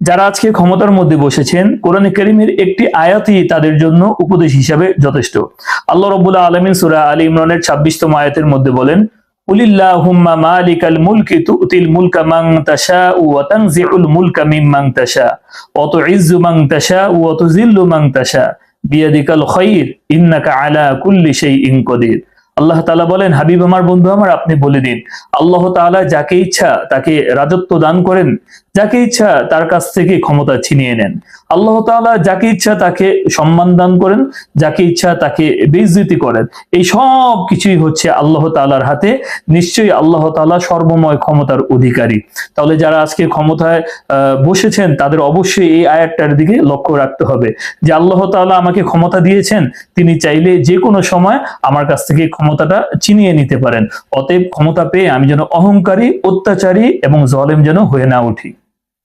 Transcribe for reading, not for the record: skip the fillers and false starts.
যারা আজকে ক্ষমতার মধ্যে বসেছেন, কোরআনে কারীমের একটি আয়াতই তাদের জন্য উপদেশ হিসাবে যথেষ্ট। আল্লাহ রাব্বুল আলামিন সূরা আলী ইমরানের 26তম আয়াতের মধ্যে বলেন, কুলিল্লাহুম্মা মালিকাল মুলকি তুতিল মুলকা মান তাশাউ ওয়া তানজিউল মুলকা মিম্মান তাশা ওয়া তুইজ্জু মান তাশা ওয়া তুযিল্লু মান তাশা বিয়াদিকাল খায়র ইন্নাকা আলা কুল্লি শাইইন কাদির। আল্লাহ তাআলা বলেন, হাবিব আমার, বন্ধু আমার, আপনি বলে দিন, আল্লাহ তাআলা যাকে ইচ্ছা তাকে রাজত্ব দান করেন, যাকে ইচ্ছা তার কাছ থেকে ক্ষমতা ছিনিয়ে নেন। আল্লাহ তাআলা যাকে ইচ্ছা তাকে সম্মান দান করেন, যাকে ইচ্ছা তাকে বেইজ্জতি করেন। এই সব কিছুই হচ্ছে আল্লাহ তাআলার হাতে। নিশ্চয়ই আল্লাহ তাআলা সর্বময় ক্ষমতার অধিকারী। তাহলে যারা আজকে ক্ষমতায় বসেছেন তাদের অবশ্যই এই আয়াতটার দিকে লক্ষ্য রাখতে হবে যে আল্লাহ তাআলা আমাকে ক্ষমতা দিয়েছেন, তিনি চাইলে যে কোনো সময় আমার কাছ থেকে ক্ষমতাটা ছিনিয়ে নিতে পারেন। অতএব ক্ষমতা পেয়ে আমি যেন অহংকারী, অত্যাচারী এবং জালেম যেন হয়ে না উঠি।